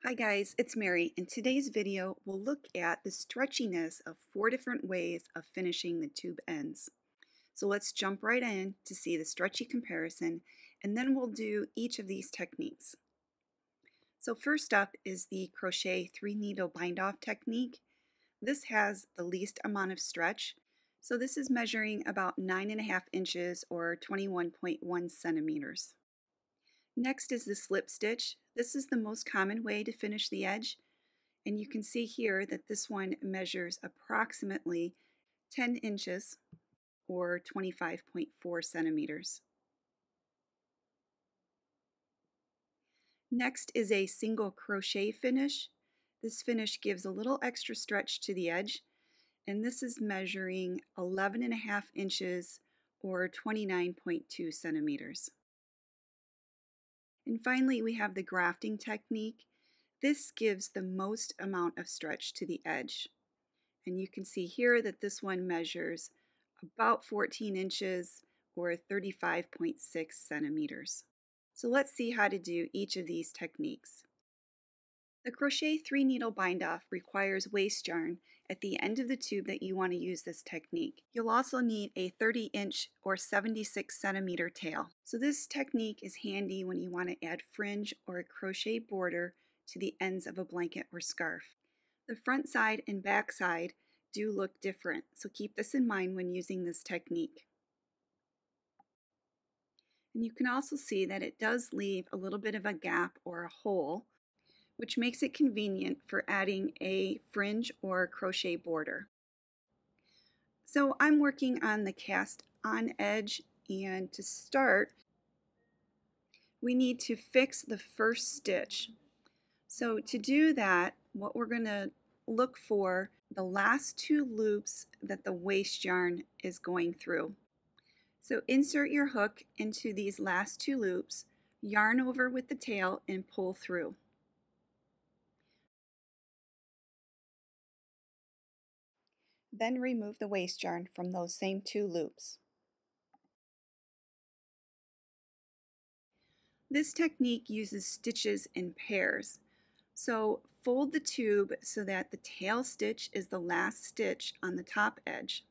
Hi guys, it's Mary. In today's video, we'll look at the stretchiness of 4 different ways of finishing the tube ends. So let's jump right in to see the stretchy comparison, and then we'll do each of these techniques. So first up is the crochet 3-needle bind-off technique. This has the least amount of stretch. So this is measuring about 9.5 inches or 21.1 centimeters. Next is the slip stitch. This is the most common way to finish the edge, and you can see here that this one measures approximately 10 inches or 25.4 centimeters. Next is a single crochet finish. This finish gives a little extra stretch to the edge, and this is measuring 11.5 inches or 29.2 centimeters. And finally, we have the grafting technique. This gives the most amount of stretch to the edge. And you can see here that this one measures about 14 inches or 35.6 centimeters. So let's see how to do each of these techniques. The crochet 3-needle bind-off requires waste yarn at the end of the tube that you want to use this technique. You'll also need a 30-inch or 76 centimeter tail. So this technique is handy when you want to add fringe or a crochet border to the ends of a blanket or scarf. The front side and back side do look different, so keep this in mind when using this technique. And you can also see that it does leave a little bit of a gap or a hole, which makes it convenient for adding a fringe or crochet border. So I'm working on the cast on edge, and to start we need to fix the first stitch. So to do that, what we're going to look for the last 2 loops that the waste yarn is going through. So insert your hook into these last 2 loops, yarn over with the tail, and pull through. Then remove the waste yarn from those same 2 loops. This technique uses stitches in pairs. So fold the tube so that the tail stitch is the last stitch on the top edge.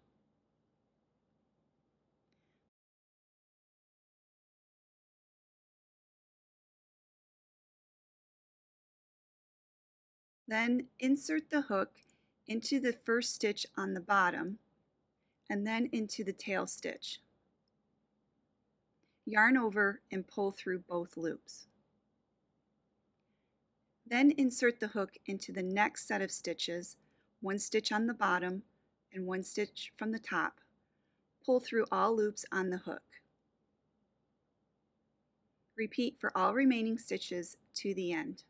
Then insert the hook into the first stitch on the bottom and then into the tail stitch. Yarn over and pull through both loops. Then insert the hook into the next set of stitches, 1 stitch on the bottom and 1 stitch from the top. Pull through all loops on the hook. Repeat for all remaining stitches to the end.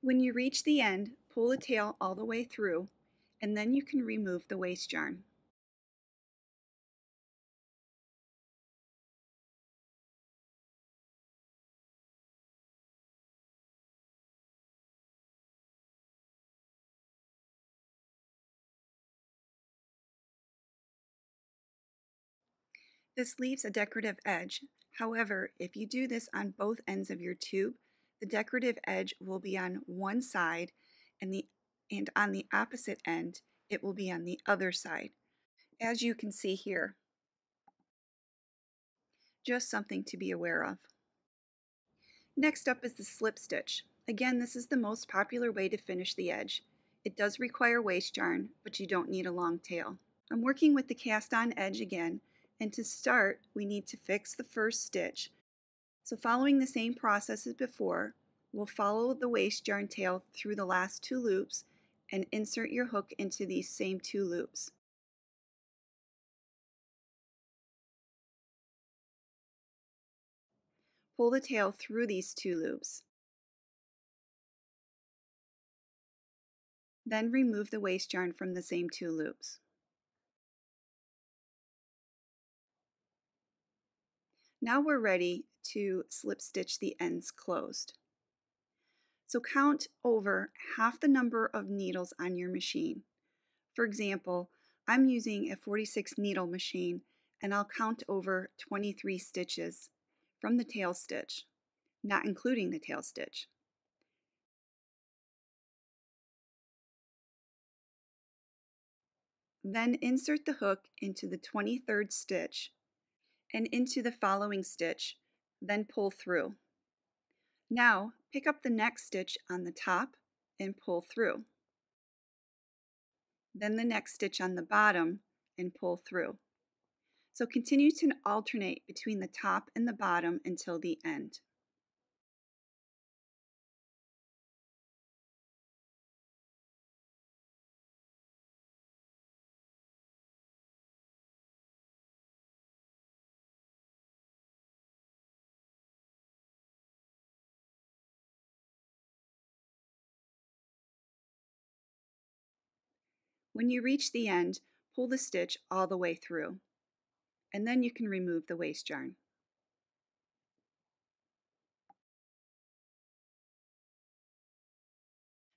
When you reach the end, pull the tail all the way through, and then you can remove the waste yarn. This leaves a decorative edge. However, if you do this on both ends of your tube, the decorative edge will be on one side, and on the opposite end, it will be on the other side, as you can see here. Just something to be aware of. Next up is the slip stitch. Again, this is the most popular way to finish the edge. It does require waste yarn, but you don't need a long tail. I'm working with the cast on edge again, and to start we need to fix the first stitch. So following the same process as before, we'll follow the waste yarn tail through the last 2 loops and insert your hook into these same 2 loops. Pull the tail through these 2 loops. Then remove the waste yarn from the same 2 loops. Now we're ready to slip stitch the ends closed. So count over half the number of needles on your machine. For example, I'm using a 46 needle machine and I'll count over 23 stitches from the tail stitch, not including the tail stitch. Then insert the hook into the 23rd stitch and into the following stitch, then pull through. Now pick up the next stitch on the top and pull through. Then the next stitch on the bottom and pull through. So continue to alternate between the top and the bottom until the end. When you reach the end, pull the stitch all the way through, and then you can remove the waste yarn.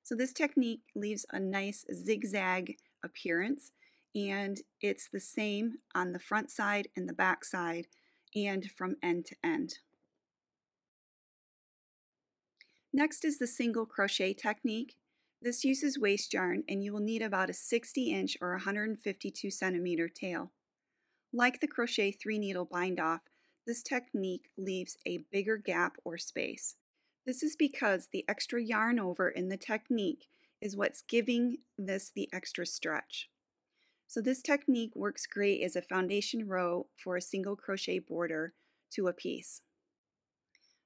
So this technique leaves a nice zigzag appearance, and it's the same on the front side and the back side and from end to end. Next is the single crochet technique. This uses waste yarn and you will need about a 60-inch or 152 centimeter tail. Like the crochet 3-needle bind off, this technique leaves a bigger gap or space. This is because the extra yarn over in the technique is what's giving this the extra stretch. So this technique works great as a foundation row for a single crochet border to a piece.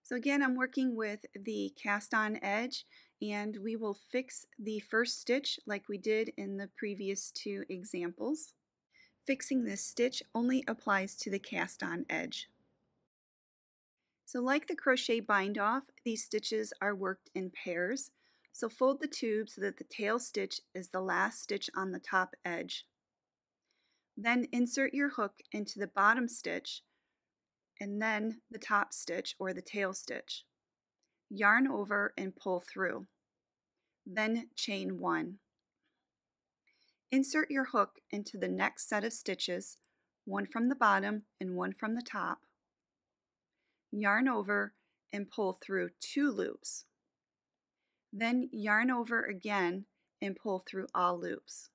So again, I'm working with the cast on edge, and we will fix the first stitch like we did in the previous 2 examples. Fixing this stitch only applies to the cast on edge. So like the crochet bind off, these stitches are worked in pairs. So fold the tube so that the tail stitch is the last stitch on the top edge. Then insert your hook into the bottom stitch and then the top stitch or the tail stitch. Yarn over and pull through. Then chain 1. Insert your hook into the next set of stitches, one from the bottom and one from the top. Yarn over and pull through 2 loops. Then yarn over again and pull through all loops.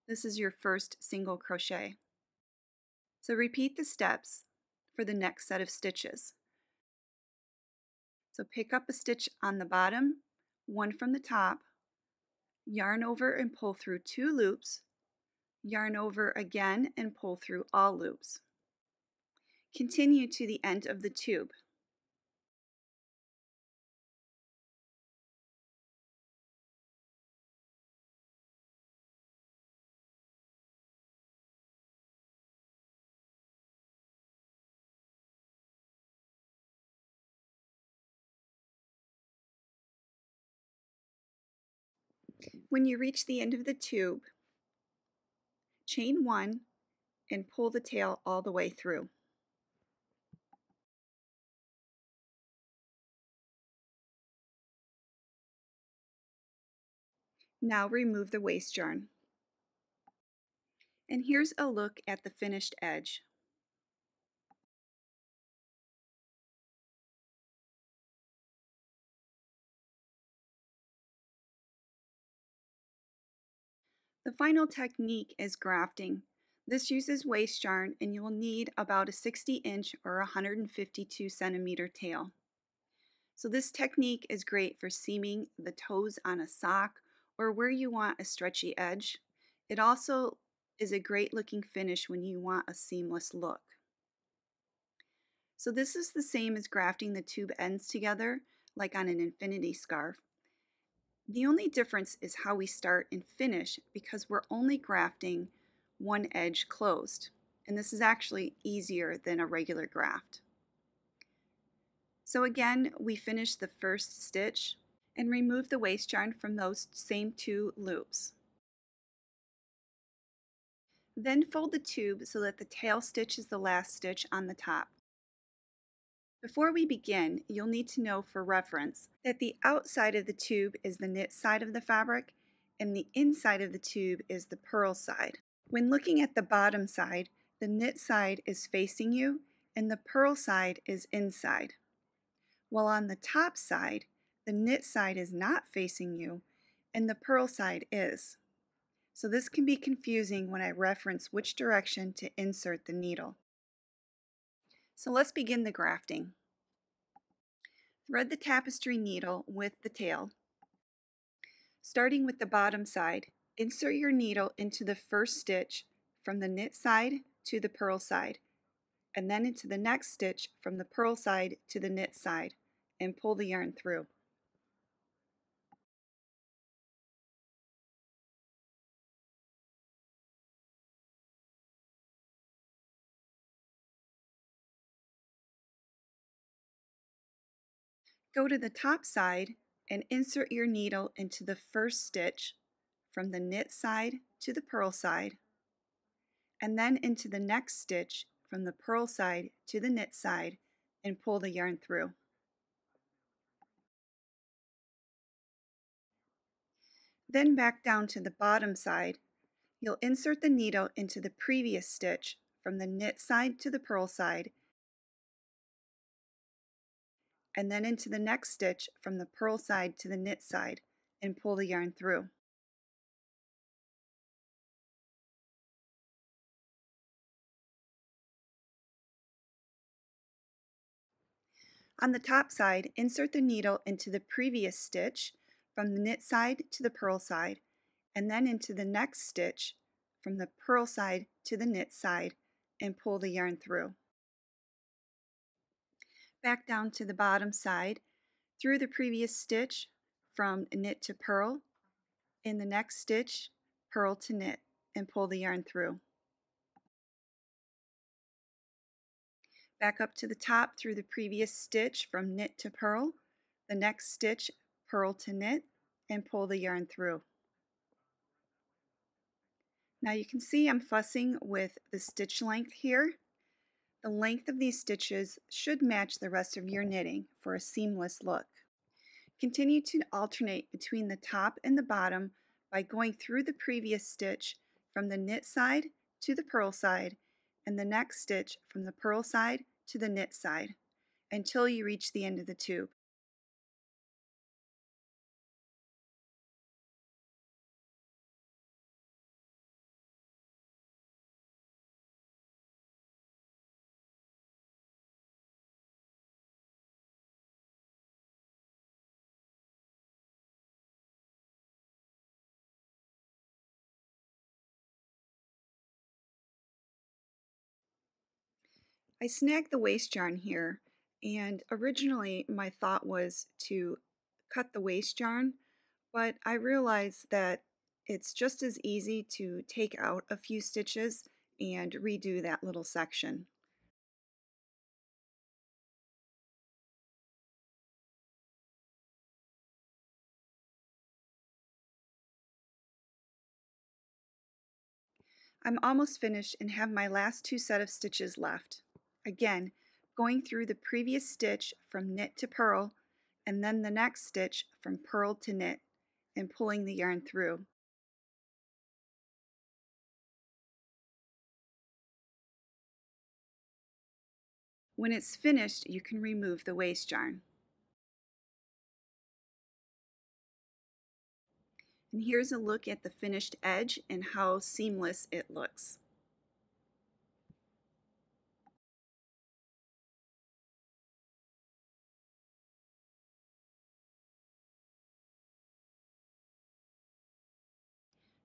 This is your first single crochet. So repeat the steps for the next set of stitches. So pick up a stitch on the bottom, one from the top, yarn over and pull through 2 loops, yarn over again and pull through all loops. Continue to the end of the tube. When you reach the end of the tube, chain 1 and pull the tail all the way through. Now remove the waste yarn. And here's a look at the finished edge. The final technique is grafting. This uses waste yarn and you will need about a 60-inch or 152 centimeter tail. So this technique is great for seaming the toes on a sock or where you want a stretchy edge. It also is a great looking finish when you want a seamless look. So this is the same as grafting the tube ends together like on an infinity scarf. The only difference is how we start and finish because we're only grafting one edge closed, and this is actually easier than a regular graft. So again, we finish the first stitch and remove the waste yarn from those same 2 loops. Then fold the tube so that the tail stitch is the last stitch on the top. Before we begin, you'll need to know for reference that the outside of the tube is the knit side of the fabric and the inside of the tube is the purl side. When looking at the bottom side, the knit side is facing you and the purl side is inside. While on the top side, the knit side is not facing you and the purl side is. So this can be confusing when I reference which direction to insert the needle. So let's begin the grafting. Thread the tapestry needle with the tail. Starting with the bottom side, insert your needle into the first stitch from the knit side to the purl side, and then into the next stitch from the purl side to the knit side, and pull the yarn through. Go to the top side and insert your needle into the first stitch from the knit side to the purl side, and then into the next stitch from the purl side to the knit side, and pull the yarn through. Then back down to the bottom side, you'll insert the needle into the previous stitch from the knit side to the purl side, and then into the next stitch from the purl side to the knit side, and pull the yarn through. On the top side, insert the needle into the previous stitch from the knit side to the purl side, and then into the next stitch from the purl side to the knit side, and pull the yarn through. Back down to the bottom side, through the previous stitch from knit to purl, in the next stitch, purl to knit, and pull the yarn through. Back up to the top through the previous stitch from knit to purl, the next stitch, purl to knit, and pull the yarn through. Now you can see I'm fussing with the stitch length here. The length of these stitches should match the rest of your knitting for a seamless look. Continue to alternate between the top and the bottom by going through the previous stitch from the knit side to the purl side, and the next stitch from the purl side to the knit side until you reach the end of the tube. I snagged the waste yarn here, and originally my thought was to cut the waste yarn, but I realized that it's just as easy to take out a few stitches and redo that little section. I'm almost finished and have my last two set of stitches left. Again, going through the previous stitch from knit to purl, and then the next stitch from purl to knit, and pulling the yarn through. When it's finished, you can remove the waste yarn. And here's a look at the finished edge and how seamless it looks.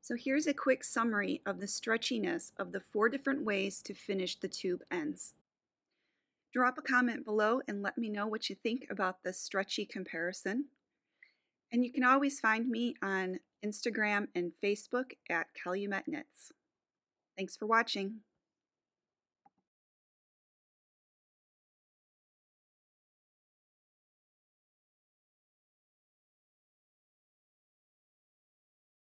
So here's a quick summary of the stretchiness of the 4 different ways to finish the tube ends. Drop a comment below and let me know what you think about the stretchy comparison. And you can always find me on Instagram and Facebook at Calumet Knits. Thanks for watching.